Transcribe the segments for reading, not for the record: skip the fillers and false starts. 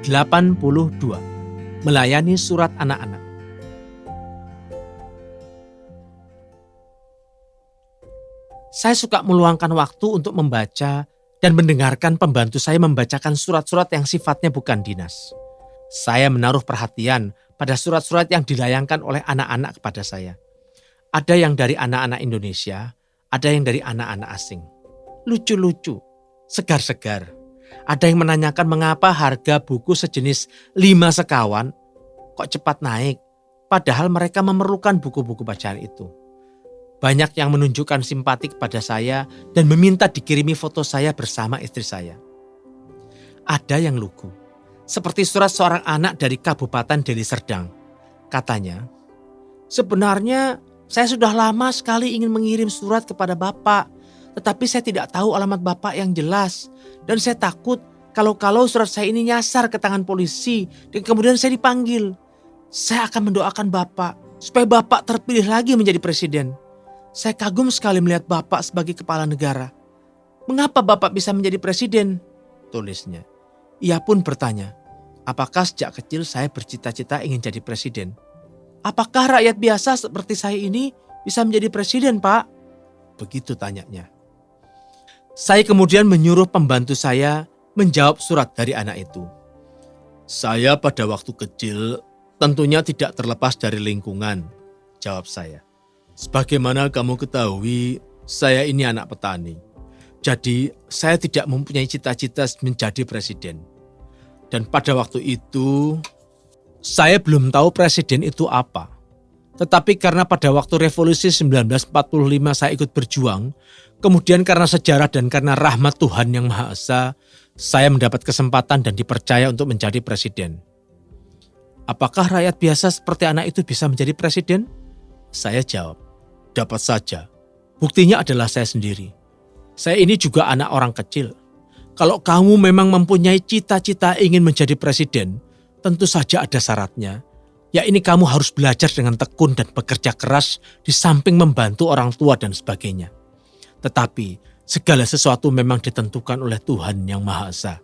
82. Melayani surat anak-anak. Saya suka meluangkan waktu untuk membaca dan mendengarkan pembantu saya membacakan surat-surat yang sifatnya bukan dinas. Saya menaruh perhatian pada surat-surat yang dilayangkan oleh anak-anak kepada saya. Ada yang dari anak-anak Indonesia, ada yang dari anak-anak asing. Lucu-lucu, segar-segar. Ada yang menanyakan mengapa harga buku sejenis 5 sekawan kok cepat naik, padahal mereka memerlukan buku-buku bacaan itu. Banyak yang menunjukkan simpati kepada saya dan meminta dikirimi foto saya bersama istri saya. Ada yang lugu, seperti surat seorang anak dari Kabupaten Deli Serdang. Katanya, sebenarnya saya sudah lama sekali ingin mengirim surat kepada Bapak, tetapi saya tidak tahu alamat Bapak yang jelas. Dan saya takut kalau surat saya ini nyasar ke tangan polisi dan kemudian saya dipanggil. Saya akan mendoakan Bapak supaya Bapak terpilih lagi menjadi presiden. Saya kagum sekali melihat Bapak sebagai kepala negara. Mengapa Bapak bisa menjadi presiden? Tulisnya. Ia pun bertanya, apakah sejak kecil saya bercita-cita ingin jadi presiden? Apakah rakyat biasa seperti saya ini bisa menjadi presiden, Pak? Begitu tanyanya. Saya kemudian menyuruh pembantu saya menjawab surat dari anak itu. Saya pada waktu kecil tentunya tidak terlepas dari lingkungan, jawab saya. Sebagaimana kamu ketahui, saya ini anak petani. Jadi saya tidak mempunyai cita-cita menjadi presiden. Dan pada waktu itu, saya belum tahu presiden itu apa. Tetapi karena pada waktu revolusi 1945 saya ikut berjuang, kemudian karena sejarah dan karena rahmat Tuhan yang Maha Esa, saya mendapat kesempatan dan dipercaya untuk menjadi presiden. Apakah rakyat biasa seperti anak itu bisa menjadi presiden? Saya jawab, dapat saja. Buktinya adalah saya sendiri. Saya ini juga anak orang kecil. Kalau kamu memang mempunyai cita-cita ingin menjadi presiden, tentu saja ada syaratnya. Ya ini kamu harus belajar dengan tekun dan bekerja keras di samping membantu orang tua dan sebagainya. Tetapi segala sesuatu memang ditentukan oleh Tuhan yang Maha Esa.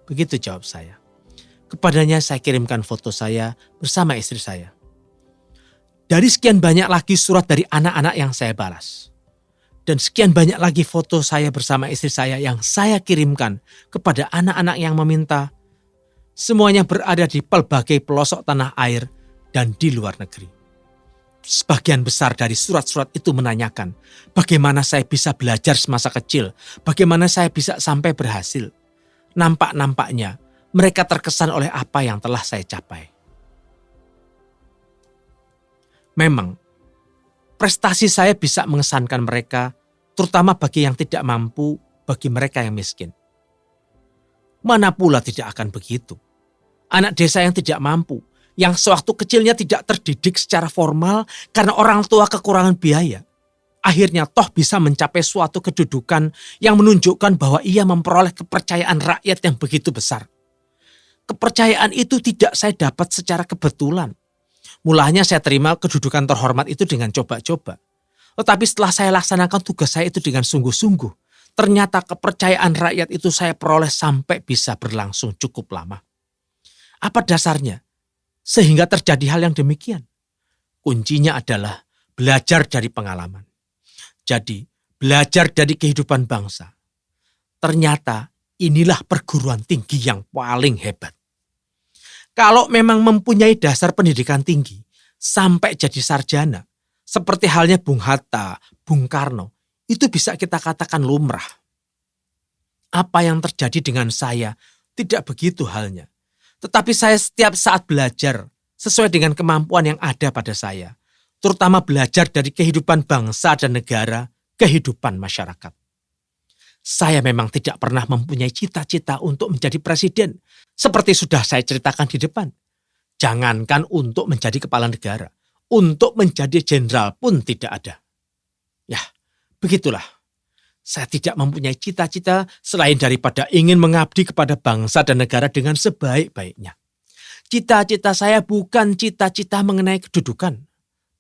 Begitu jawab saya. Kepadanya saya kirimkan foto saya bersama istri saya. Dari sekian banyak lagi surat dari anak-anak yang saya balas. Dan sekian banyak lagi foto saya bersama istri saya yang saya kirimkan kepada anak-anak yang meminta. Semuanya berada di pelbagai pelosok tanah air dan di luar negeri. Sebagian besar dari surat-surat itu menanyakan bagaimana saya bisa belajar semasa kecil, bagaimana saya bisa sampai berhasil. Nampak-nampaknya mereka terkesan oleh apa yang telah saya capai. Memang, prestasi saya bisa mengesankan mereka, terutama bagi yang tidak mampu, bagi mereka yang miskin. Mana pula tidak akan begitu. Anak desa yang tidak mampu, yang sewaktu kecilnya tidak terdidik secara formal karena orang tua kekurangan biaya, akhirnya toh bisa mencapai suatu kedudukan yang menunjukkan bahwa ia memperoleh kepercayaan rakyat yang begitu besar. Kepercayaan itu tidak saya dapat secara kebetulan. Mulanya saya terima kedudukan terhormat itu dengan coba-coba. Tetapi setelah saya laksanakan tugas saya itu dengan sungguh-sungguh, ternyata kepercayaan rakyat itu saya peroleh sampai bisa berlangsung cukup lama. Apa dasarnya? Sehingga terjadi hal yang demikian. Kuncinya adalah belajar dari pengalaman. Jadi, belajar dari kehidupan bangsa. Ternyata inilah perguruan tinggi yang paling hebat. Kalau memang mempunyai dasar pendidikan tinggi, sampai jadi sarjana, seperti halnya Bung Hatta, Bung Karno, itu bisa kita katakan lumrah. Apa yang terjadi dengan saya tidak begitu halnya. Tetapi saya setiap saat belajar sesuai dengan kemampuan yang ada pada saya, terutama belajar dari kehidupan bangsa dan negara, kehidupan masyarakat. Saya memang tidak pernah mempunyai cita-cita untuk menjadi presiden, seperti sudah saya ceritakan di depan. Jangankan untuk menjadi kepala negara, untuk menjadi jenderal pun tidak ada. Ya, begitulah. Saya tidak mempunyai cita-cita selain daripada ingin mengabdi kepada bangsa dan negara dengan sebaik-baiknya. Cita-cita saya bukan cita-cita mengenai kedudukan,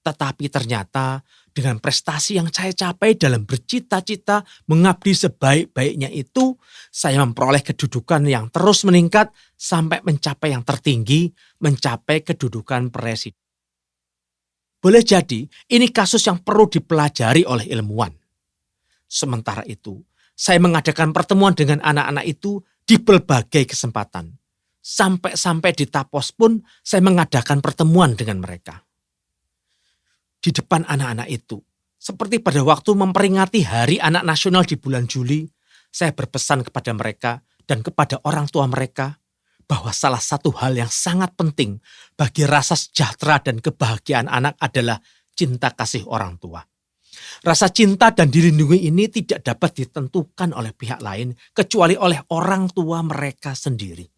tetapi ternyata dengan prestasi yang saya capai dalam bercita-cita mengabdi sebaik-baiknya itu, saya memperoleh kedudukan yang terus meningkat sampai mencapai yang tertinggi, mencapai kedudukan presiden. Boleh jadi ini kasus yang perlu dipelajari oleh ilmuwan. Sementara itu, saya mengadakan pertemuan dengan anak-anak itu di berbagai kesempatan. Sampai-sampai di Tapos pun saya mengadakan pertemuan dengan mereka. Di depan anak-anak itu, seperti pada waktu memperingati Hari Anak Nasional di bulan Juli, saya berpesan kepada mereka dan kepada orang tua mereka bahwa salah satu hal yang sangat penting bagi rasa sejahtera dan kebahagiaan anak adalah cinta kasih orang tua. Rasa cinta dan dilindungi ini tidak dapat ditentukan oleh pihak lain kecuali oleh orang tua mereka sendiri.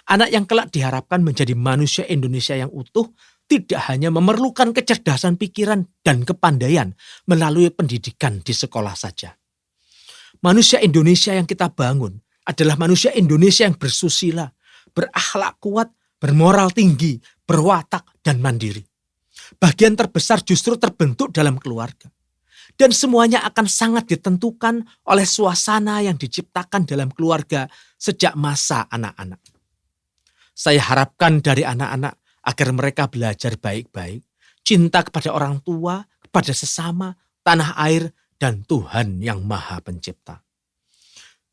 Anak yang kelak diharapkan menjadi manusia Indonesia yang utuh tidak hanya memerlukan kecerdasan pikiran dan kepandaian melalui pendidikan di sekolah saja. Manusia Indonesia yang kita bangun adalah manusia Indonesia yang bersusila, berakhlak kuat, bermoral tinggi, berwatak, dan mandiri. Bagian terbesar justru terbentuk dalam keluarga. Dan semuanya akan sangat ditentukan oleh suasana yang diciptakan dalam keluarga sejak masa anak-anak. Saya harapkan dari anak-anak agar mereka belajar baik-baik, cinta kepada orang tua, kepada sesama, tanah air, dan Tuhan yang Maha Pencipta.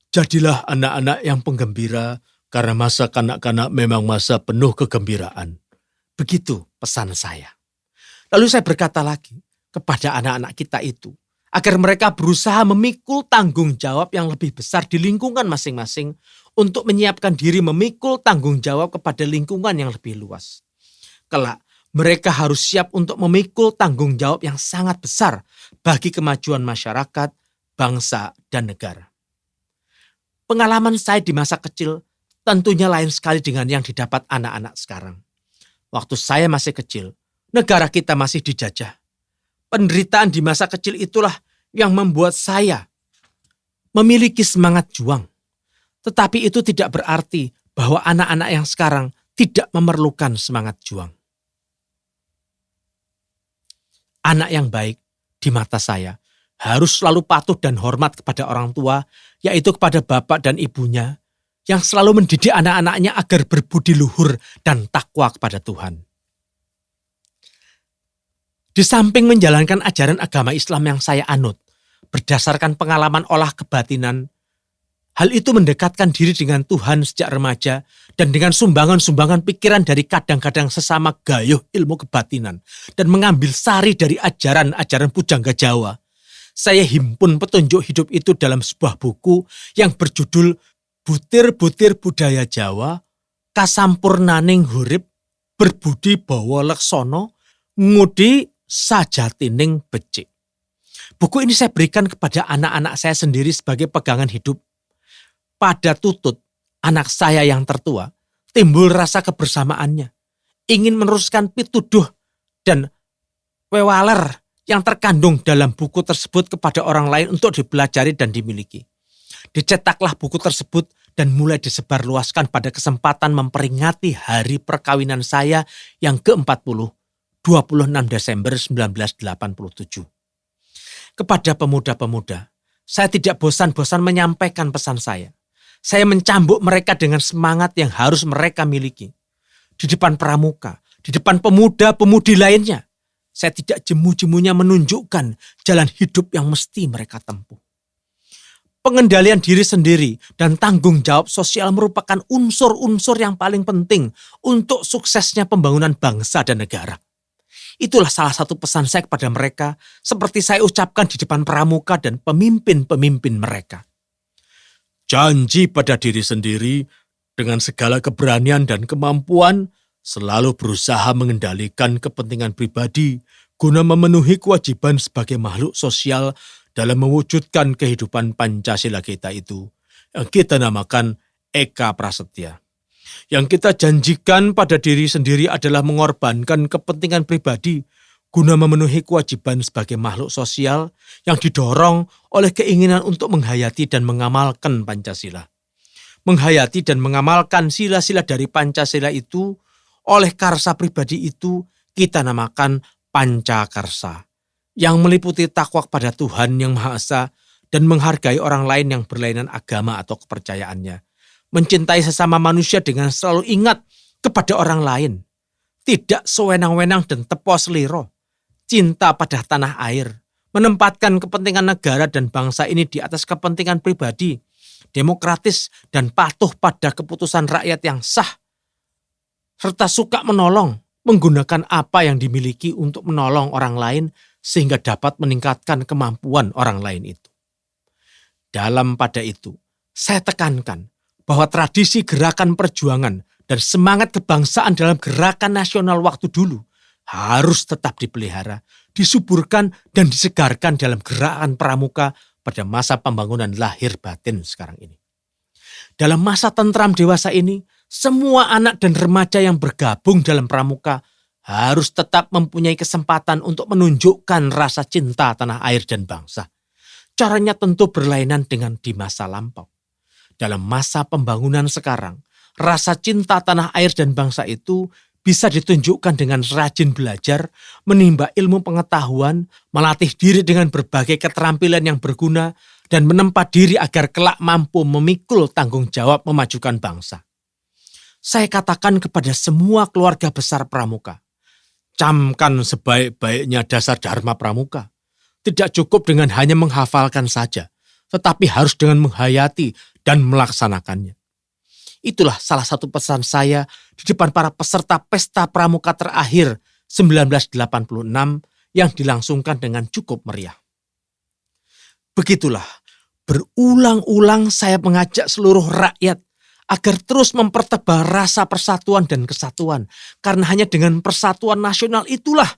Jadilah anak-anak yang penggembira, karena masa kanak-kanak memang masa penuh kegembiraan. Begitu pesan saya. Lalu saya berkata lagi kepada anak-anak kita itu, agar mereka berusaha memikul tanggung jawab yang lebih besar di lingkungan masing-masing untuk menyiapkan diri memikul tanggung jawab kepada lingkungan yang lebih luas. Kelak, mereka harus siap untuk memikul tanggung jawab yang sangat besar bagi kemajuan masyarakat, bangsa, dan negara. Pengalaman saya di masa kecil tentunya lain sekali dengan yang didapat anak-anak sekarang. Waktu saya masih kecil, negara kita masih dijajah. Penderitaan di masa kecil itulah yang membuat saya memiliki semangat juang. Tetapi itu tidak berarti bahwa anak-anak yang sekarang tidak memerlukan semangat juang. Anak yang baik di mata saya harus selalu patuh dan hormat kepada orang tua, yaitu kepada bapak dan ibunya, yang selalu mendidik anak-anaknya agar berbudi luhur dan takwa kepada Tuhan. Di samping menjalankan ajaran agama Islam yang saya anut, berdasarkan pengalaman olah kebatinan, hal itu mendekatkan diri dengan Tuhan sejak remaja dan dengan sumbangan-sumbangan pikiran dari kadang-kadang sesama gayuh ilmu kebatinan dan mengambil sari dari ajaran-ajaran pujangga Jawa. Saya himpun petunjuk hidup itu dalam sebuah buku yang berjudul Butir-butir Budaya Jawa, Kasampurnaning Hurip, Berbudi Bawa Leksono, Ngudi Sajatining Becik. Buku ini saya berikan kepada anak-anak saya sendiri sebagai pegangan hidup. Pada Tutut, anak saya yang tertua, timbul rasa kebersamaannya, ingin meneruskan pituduh dan wewaler yang terkandung dalam buku tersebut kepada orang lain untuk dipelajari dan dimiliki. Dicetaklah buku tersebut dan mulai disebarluaskan pada kesempatan memperingati hari perkawinan saya yang ke-40, 26 Desember 1987. Kepada pemuda-pemuda, saya tidak bosan-bosan menyampaikan pesan saya. Saya mencambuk mereka dengan semangat yang harus mereka miliki. Di depan pramuka, di depan pemuda-pemudi lainnya, saya tidak jemu-jemunya menunjukkan jalan hidup yang mesti mereka tempuh. Pengendalian diri sendiri dan tanggung jawab sosial merupakan unsur-unsur yang paling penting untuk suksesnya pembangunan bangsa dan negara. Itulah salah satu pesan saya kepada mereka, seperti saya ucapkan di depan pramuka dan pemimpin-pemimpin mereka. Janji pada diri sendiri dengan segala keberanian dan kemampuan selalu berusaha mengendalikan kepentingan pribadi guna memenuhi kewajiban sebagai makhluk sosial dalam mewujudkan kehidupan Pancasila kita itu yang kita namakan Eka Prasetya. Yang kita janjikan pada diri sendiri adalah mengorbankan kepentingan pribadi guna memenuhi kewajiban sebagai makhluk sosial yang didorong oleh keinginan untuk menghayati dan mengamalkan Pancasila. Menghayati dan mengamalkan sila-sila dari Pancasila itu oleh karsa pribadi itu kita namakan Pancakarsa. yang meliputi takwa kepada Tuhan Yang Maha Esa dan menghargai orang lain yang berlainan agama atau kepercayaannya. Mencintai sesama manusia dengan selalu ingat kepada orang lain. Tidak sewenang-wenang dan tepo seliro. Cinta pada tanah air. Menempatkan kepentingan negara dan bangsa ini di atas kepentingan pribadi. Demokratis dan patuh pada keputusan rakyat yang sah. Serta suka menolong. Menggunakan apa yang dimiliki untuk menolong orang lain sehingga dapat meningkatkan kemampuan orang lain itu. Dalam pada itu, saya tekankan bahwa tradisi gerakan perjuangan dan semangat kebangsaan dalam gerakan nasional waktu dulu harus tetap dipelihara, disuburkan dan disegarkan dalam gerakan pramuka pada masa pembangunan lahir batin sekarang ini. Dalam masa tentram dewasa ini, semua anak dan remaja yang bergabung dalam pramuka harus tetap mempunyai kesempatan untuk menunjukkan rasa cinta tanah air dan bangsa. Caranya tentu berlainan dengan di masa lampau. Dalam masa pembangunan sekarang, rasa cinta tanah air dan bangsa itu bisa ditunjukkan dengan rajin belajar, menimba ilmu pengetahuan, melatih diri dengan berbagai keterampilan yang berguna, dan menempa diri agar kelak mampu memikul tanggung jawab memajukan bangsa. Saya katakan kepada semua keluarga besar pramuka, camkan sebaik-baiknya dasar dharma pramuka. Tidak cukup dengan hanya menghafalkan saja, tetapi harus dengan menghayati dan melaksanakannya. Itulah salah satu pesan saya di depan para peserta pesta pramuka terakhir 1986 yang dilangsungkan dengan cukup meriah. Begitulah, berulang-ulang saya mengajak seluruh rakyat agar terus mempertebal rasa persatuan dan kesatuan. Karena hanya dengan persatuan nasional itulah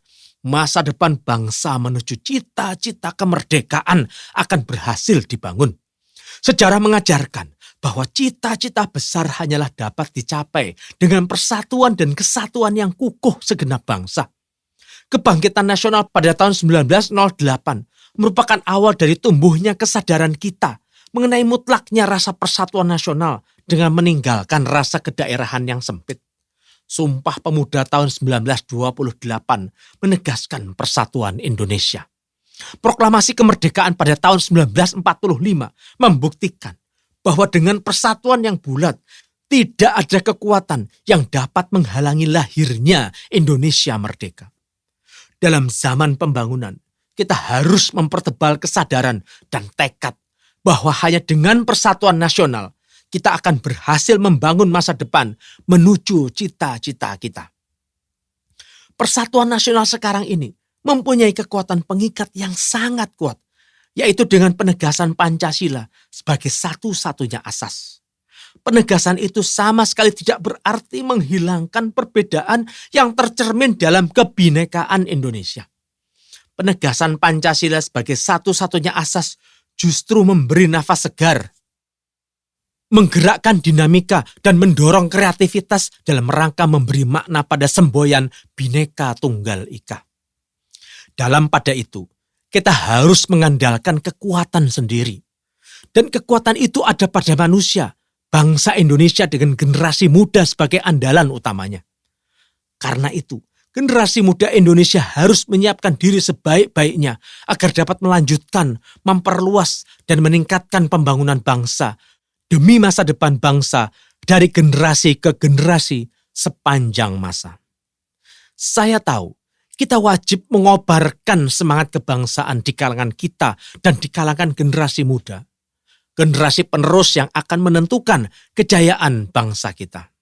masa depan bangsa menuju cita-cita kemerdekaan akan berhasil dibangun. Sejarah mengajarkan bahwa cita-cita besar hanyalah dapat dicapai dengan persatuan dan kesatuan yang kukuh segenap bangsa. Kebangkitan nasional pada tahun 1908 merupakan awal dari tumbuhnya kesadaran kita mengenai mutlaknya rasa persatuan nasional dengan meninggalkan rasa kedaerahan yang sempit. Sumpah Pemuda tahun 1928 menegaskan persatuan Indonesia. Proklamasi kemerdekaan pada tahun 1945 membuktikan bahwa dengan persatuan yang bulat, tidak ada kekuatan yang dapat menghalangi lahirnya Indonesia merdeka. Dalam zaman pembangunan, kita harus mempertebal kesadaran dan tekad bahwa hanya dengan persatuan nasional, kita akan berhasil membangun masa depan menuju cita-cita kita. Persatuan nasional sekarang ini mempunyai kekuatan pengikat yang sangat kuat, yaitu dengan penegasan Pancasila sebagai satu-satunya asas. Penegasan itu sama sekali tidak berarti menghilangkan perbedaan yang tercermin dalam kebinekaan Indonesia. Penegasan Pancasila sebagai satu-satunya asas justru memberi nafas segar, menggerakkan dinamika dan mendorong kreativitas dalam rangka memberi makna pada semboyan Bhinneka Tunggal Ika. Dalam pada itu, kita harus mengandalkan kekuatan sendiri. Dan kekuatan itu ada pada manusia, bangsa Indonesia dengan generasi muda sebagai andalan utamanya. Karena itu, generasi muda Indonesia harus menyiapkan diri sebaik-baiknya agar dapat melanjutkan, memperluas, dan meningkatkan pembangunan bangsa demi masa depan bangsa dari generasi ke generasi sepanjang masa. Saya tahu kita wajib mengobarkan semangat kebangsaan di kalangan kita dan di kalangan generasi muda. Generasi penerus yang akan menentukan kejayaan bangsa kita.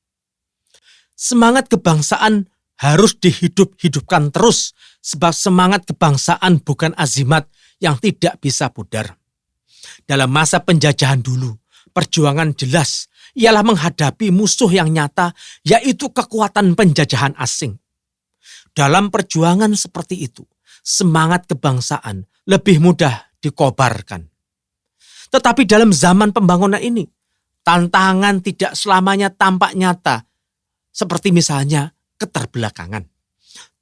Semangat kebangsaan harus dihidup-hidupkan terus, sebab semangat kebangsaan bukan azimat yang tidak bisa pudar. Dalam masa penjajahan dulu, perjuangan jelas ialah menghadapi musuh yang nyata, yaitu kekuatan penjajahan asing. Dalam perjuangan seperti itu, semangat kebangsaan lebih mudah dikobarkan. Tetapi dalam zaman pembangunan ini, tantangan tidak selamanya tampak nyata, seperti misalnya keterbelakangan.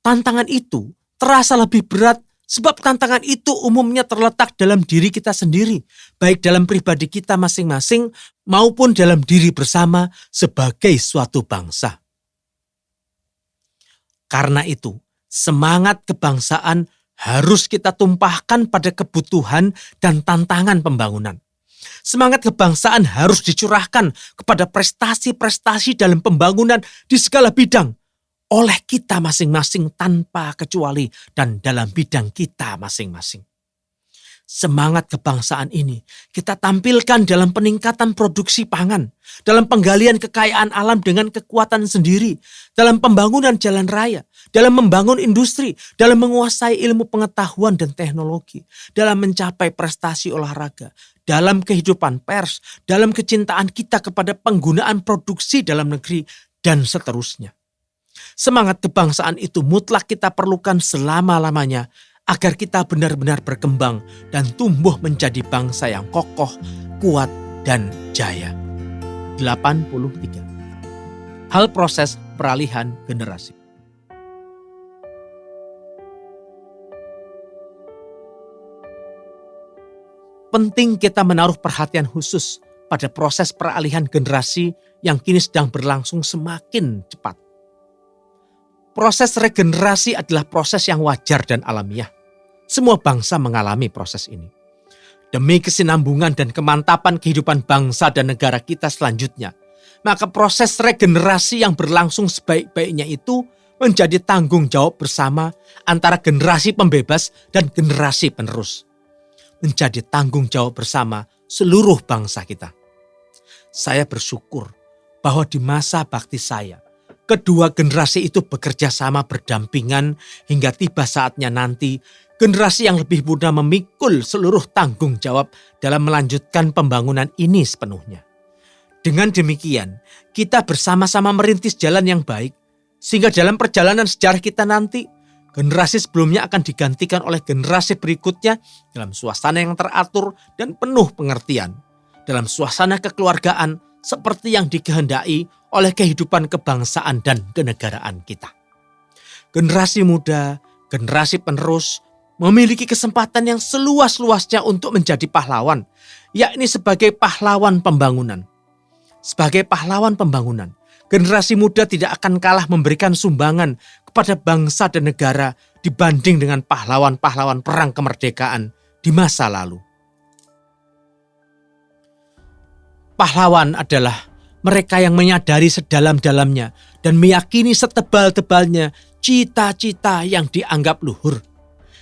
Tantangan itu terasa lebih berat sebab tantangan itu umumnya terletak dalam diri kita sendiri, baik dalam pribadi kita masing-masing maupun dalam diri bersama sebagai suatu bangsa. Karena itu, semangat kebangsaan harus kita tumpahkan pada kebutuhan dan tantangan pembangunan. Semangat kebangsaan harus dicurahkan kepada prestasi-prestasi dalam pembangunan di segala bidang oleh kita masing-masing tanpa kecuali dan dalam bidang kita masing-masing. Semangat kebangsaan ini kita tampilkan dalam peningkatan produksi pangan, dalam penggalian kekayaan alam dengan kekuatan sendiri, dalam pembangunan jalan raya, dalam membangun industri, dalam menguasai ilmu pengetahuan dan teknologi, dalam mencapai prestasi olahraga, dalam kehidupan pers, dalam kecintaan kita kepada penggunaan produksi dalam negeri, dan seterusnya. Semangat kebangsaan itu mutlak kita perlukan selama-lamanya agar kita benar-benar berkembang dan tumbuh menjadi bangsa yang kokoh, kuat, dan jaya. 83. Hal proses peralihan generasi. Penting kita menaruh perhatian khusus pada proses peralihan generasi yang kini sedang berlangsung semakin cepat. Proses regenerasi adalah proses yang wajar dan alamiah. Semua bangsa mengalami proses ini. Demi kesinambungan dan kemantapan kehidupan bangsa dan negara kita selanjutnya, maka proses regenerasi yang berlangsung sebaik-baiknya itu menjadi tanggung jawab bersama antara generasi pembebas dan generasi penerus. Menjadi tanggung jawab bersama seluruh bangsa kita. Saya bersyukur bahwa di masa bakti saya, kedua generasi itu bekerja sama berdampingan hingga tiba saatnya nanti generasi yang lebih muda memikul seluruh tanggung jawab dalam melanjutkan pembangunan ini sepenuhnya. Dengan demikian, kita bersama-sama merintis jalan yang baik, sehingga dalam perjalanan sejarah kita nanti, generasi sebelumnya akan digantikan oleh generasi berikutnya dalam suasana yang teratur dan penuh pengertian, dalam suasana kekeluargaan seperti yang dikehendaki oleh kehidupan kebangsaan dan kenegaraan kita. Generasi muda, generasi penerus, memiliki kesempatan yang seluas-luasnya untuk menjadi pahlawan, yakni sebagai pahlawan pembangunan. Sebagai pahlawan pembangunan, generasi muda tidak akan kalah memberikan sumbangan kepada bangsa dan negara dibanding dengan pahlawan-pahlawan perang kemerdekaan di masa lalu. Pahlawan adalah mereka yang menyadari sedalam-dalamnya dan meyakini setebal-tebalnya cita-cita yang dianggap luhur.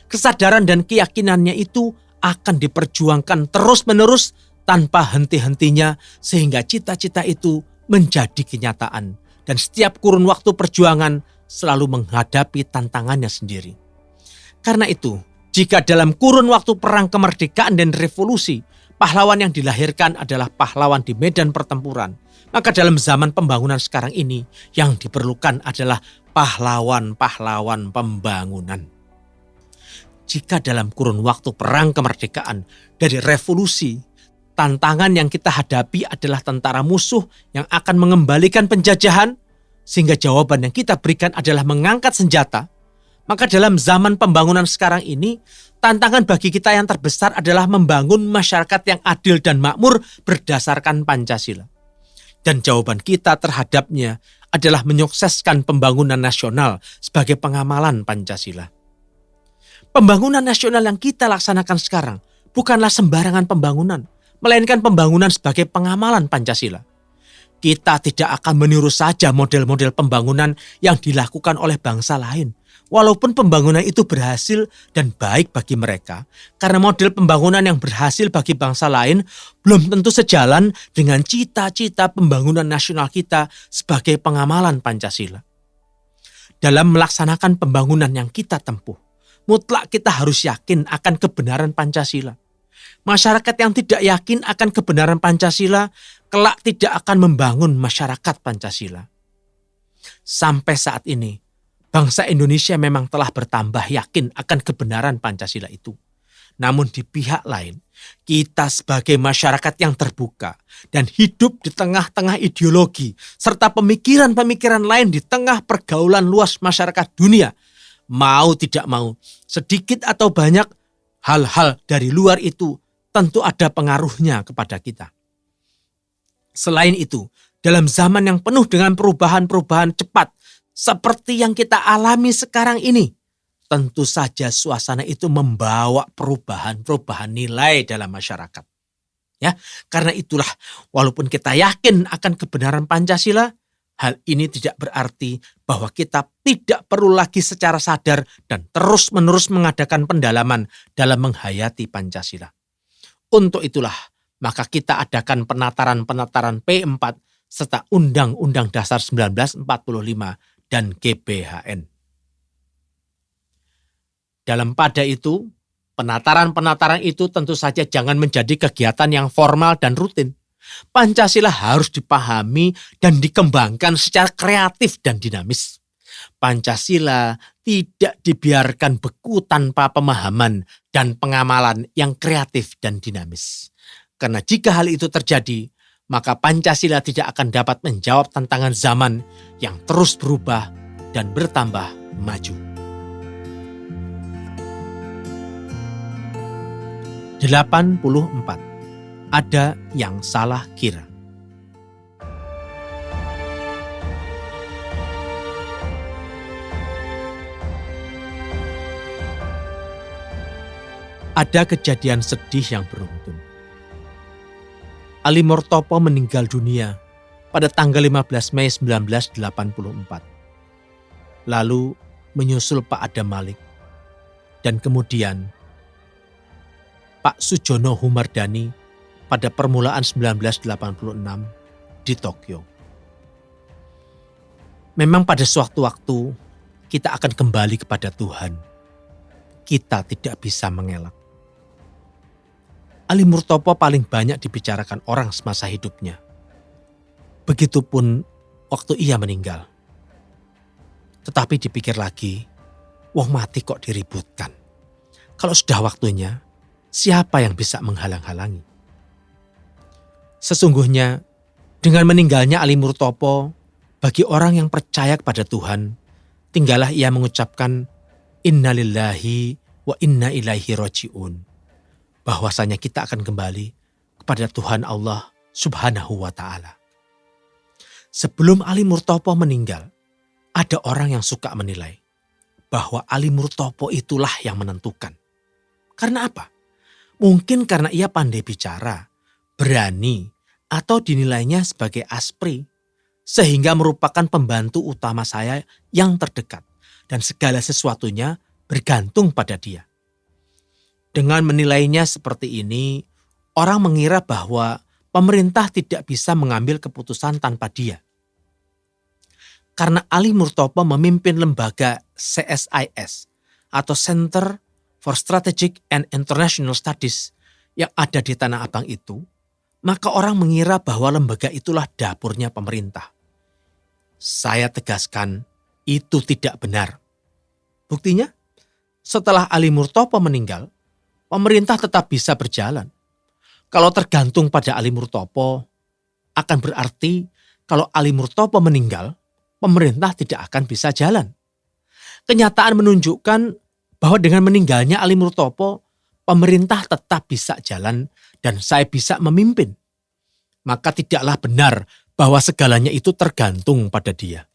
Kesadaran dan keyakinannya itu akan diperjuangkan terus-menerus tanpa henti-hentinya sehingga cita-cita itu menjadi kenyataan. Dan setiap kurun waktu perjuangan selalu menghadapi tantangannya sendiri. Karena itu, jika dalam kurun waktu perang kemerdekaan dan revolusi, pahlawan yang dilahirkan adalah pahlawan di medan pertempuran, maka dalam zaman pembangunan sekarang ini yang diperlukan adalah pahlawan-pahlawan pembangunan. Jika dalam kurun waktu perang kemerdekaan dari revolusi, tantangan yang kita hadapi adalah tentara musuh yang akan mengembalikan penjajahan, sehingga jawaban yang kita berikan adalah mengangkat senjata, maka dalam zaman pembangunan sekarang ini, tantangan bagi kita yang terbesar adalah membangun masyarakat yang adil dan makmur berdasarkan Pancasila. Dan jawaban kita terhadapnya adalah menyukseskan pembangunan nasional sebagai pengamalan Pancasila. Pembangunan nasional yang kita laksanakan sekarang bukanlah sembarangan pembangunan, melainkan pembangunan sebagai pengamalan Pancasila. Kita tidak akan meniru saja model-model pembangunan yang dilakukan oleh bangsa lain, walaupun pembangunan itu berhasil dan baik bagi mereka, karena model pembangunan yang berhasil bagi bangsa lain belum tentu sejalan dengan cita-cita pembangunan nasional kita sebagai pengamalan Pancasila. Dalam melaksanakan pembangunan yang kita tempuh, mutlak kita harus yakin akan kebenaran Pancasila. Masyarakat yang tidak yakin akan kebenaran Pancasila, kelak tidak akan membangun masyarakat Pancasila. Sampai saat ini, bangsa Indonesia memang telah bertambah yakin akan kebenaran Pancasila itu. Namun di pihak lain, kita sebagai masyarakat yang terbuka dan hidup di tengah-tengah ideologi serta pemikiran-pemikiran lain di tengah pergaulan luas masyarakat dunia, mau tidak mau, sedikit atau banyak, hal-hal dari luar itu tentu ada pengaruhnya kepada kita. Selain itu, dalam zaman yang penuh dengan perubahan-perubahan cepat, seperti yang kita alami sekarang ini, tentu saja suasana itu membawa perubahan nilai dalam masyarakat. Ya, karena itulah walaupun kita yakin akan kebenaran Pancasila, hal ini tidak berarti bahwa kita tidak perlu lagi secara sadar dan terus-menerus mengadakan pendalaman dalam menghayati Pancasila. Untuk itulah, maka kita adakan penataran-penataran P4 serta Undang-Undang Dasar 1945 dan GBHN. Dalam pada itu, penataran-penataran itu tentu saja jangan menjadi kegiatan yang formal dan rutin. Pancasila harus dipahami dan dikembangkan secara kreatif dan dinamis. Pancasila tidak dibiarkan beku tanpa pemahaman dan pengamalan yang kreatif dan dinamis. Karena jika hal itu terjadi, maka Pancasila tidak akan dapat menjawab tantangan zaman yang terus berubah dan bertambah maju. 84. Ada yang salah kira. Ada kejadian sedih yang beruntun. Ali Murtopo meninggal dunia pada tanggal 15 Mei 1984. Lalu menyusul Pak Adam Malik dan kemudian Pak Sujono Humardani pada permulaan 1986 di Tokyo. Memang pada suatu waktu kita akan kembali kepada Tuhan. Kita tidak bisa mengelak. Ali Murtopo paling banyak dibicarakan orang semasa hidupnya. Begitupun waktu ia meninggal. Tetapi dipikir lagi, wong mati kok diributkan. Kalau sudah waktunya, siapa yang bisa menghalang-halangi? Sesungguhnya, dengan meninggalnya Ali Murtopo, bagi orang yang percaya kepada Tuhan, tinggallah ia mengucapkan, Innalillahi wa inna ilaihi roji'un. Bahwasanya kita akan kembali kepada Tuhan Allah Subhanahu wa ta'ala. Sebelum Ali Murtopo meninggal, ada orang yang suka menilai bahwa Ali Murtopo itulah yang menentukan. Karena apa? Mungkin karena ia pandai bicara, berani, atau dinilainya sebagai aspri, sehingga merupakan pembantu utama saya yang terdekat, dan segala sesuatunya bergantung pada dia. Dengan menilainya seperti ini, orang mengira bahwa pemerintah tidak bisa mengambil keputusan tanpa dia. Karena Ali Murtopo memimpin lembaga CSIS atau Center for Strategic and International Studies yang ada di Tanah Abang itu, maka orang mengira bahwa lembaga itulah dapurnya pemerintah. Saya tegaskan, itu tidak benar. Buktinya, setelah Ali Murtopo meninggal, pemerintah tetap bisa berjalan. Kalau tergantung pada Ali Murtopo, akan berarti kalau Ali Murtopo meninggal, pemerintah tidak akan bisa jalan. Kenyataan menunjukkan bahwa dengan meninggalnya Ali Murtopo, pemerintah tetap bisa jalan dan saya bisa memimpin. Maka tidaklah benar bahwa segalanya itu tergantung pada dia.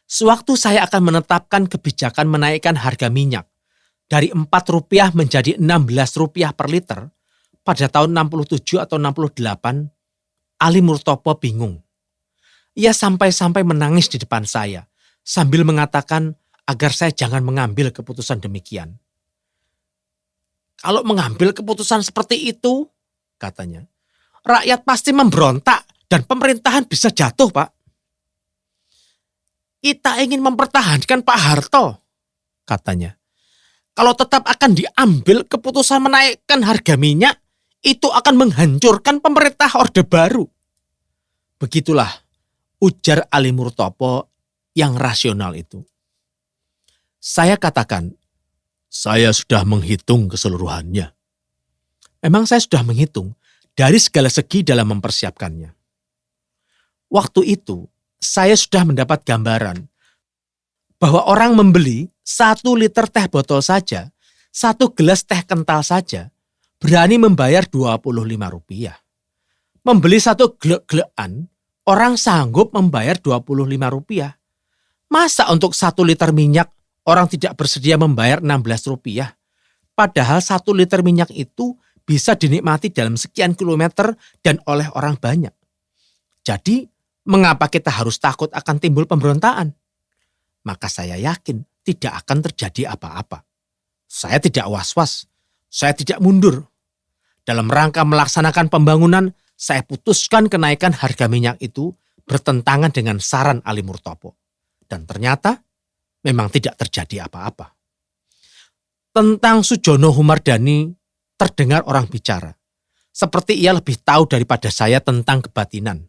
Sewaktu saya akan menetapkan kebijakan menaikkan harga minyak dari Rp4 menjadi Rp16 per liter pada tahun 67 atau 68, Ali Murtopo bingung. Ia sampai-sampai menangis di depan saya sambil mengatakan agar saya jangan mengambil keputusan demikian. Kalau mengambil keputusan seperti itu, katanya, rakyat pasti memberontak dan pemerintahan bisa jatuh, Pak. Kita ingin mempertahankan Pak Harto, katanya. Kalau tetap akan diambil keputusan menaikkan harga minyak, itu akan menghancurkan pemerintah Orde Baru. Begitulah ujar Ali Murtopo yang rasional itu. Saya katakan, saya sudah menghitung keseluruhannya. Memang saya sudah menghitung dari segala segi dalam mempersiapkannya. Waktu itu, saya sudah mendapat gambaran bahwa orang membeli 1 liter teh botol saja, 1 gelas teh kental saja, berani membayar Rp25. Membeli satu glek-glekan, orang sanggup membayar Rp25. Masa untuk 1 liter minyak, orang tidak bersedia membayar Rp16? Padahal 1 liter minyak itu bisa dinikmati dalam sekian kilometer dan oleh orang banyak. Jadi, mengapa kita harus takut akan timbul pemberontakan? Maka saya yakin tidak akan terjadi apa-apa. Saya tidak was-was, saya tidak mundur. Dalam rangka melaksanakan pembangunan, saya putuskan kenaikan harga minyak itu bertentangan dengan saran Ali Murtopo. Dan ternyata memang tidak terjadi apa-apa. Tentang Sujono Humardani terdengar orang bicara. Seperti ia lebih tahu daripada saya tentang kebatinan.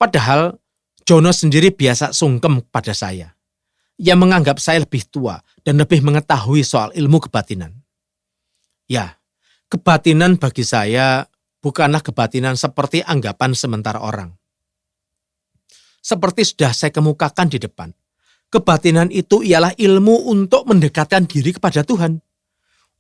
Padahal Jono sendiri biasa sungkem pada saya. Ia menganggap saya lebih tua dan lebih mengetahui soal ilmu kebatinan. Ya, kebatinan bagi saya bukanlah kebatinan seperti anggapan sementara orang. Seperti sudah saya kemukakan di depan, kebatinan itu ialah ilmu untuk mendekatkan diri kepada Tuhan.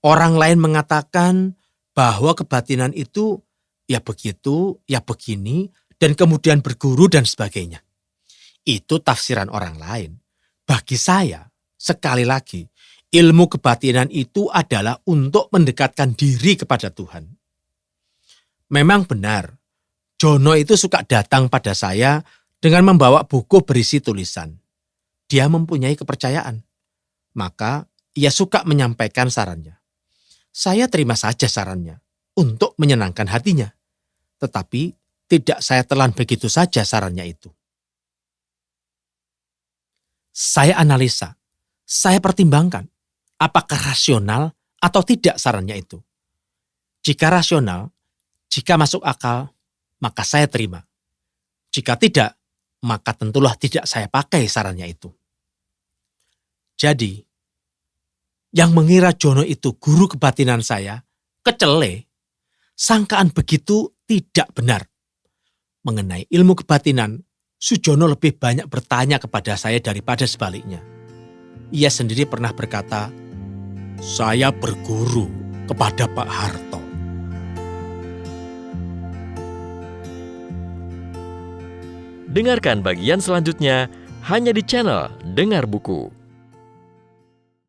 Orang lain mengatakan bahwa kebatinan itu ya begitu, ya begini, dan kemudian berguru dan sebagainya. Itu tafsiran orang lain. Bagi saya, sekali lagi, ilmu kebatinan itu adalah untuk mendekatkan diri kepada Tuhan. Memang benar, Jono itu suka datang pada saya dengan membawa buku berisi tulisan. Dia mempunyai kepercayaan. Maka ia suka menyampaikan sarannya. Saya terima saja sarannya untuk menyenangkan hatinya. Tetapi tidak saya telan begitu saja sarannya itu. Saya analisa, saya pertimbangkan apakah rasional atau tidak sarannya itu. Jika rasional, jika masuk akal, maka saya terima. Jika tidak, maka tentulah tidak saya pakai sarannya itu. Jadi, yang mengira Jono itu guru kebatinan saya, kecele, sangkaan begitu tidak benar. Mengenai ilmu kebatinan, Sujono lebih banyak bertanya kepada saya daripada sebaliknya. Ia sendiri pernah berkata, "Saya berguru kepada Pak Harto." Dengarkan bagian selanjutnya hanya di channel Dengar Buku.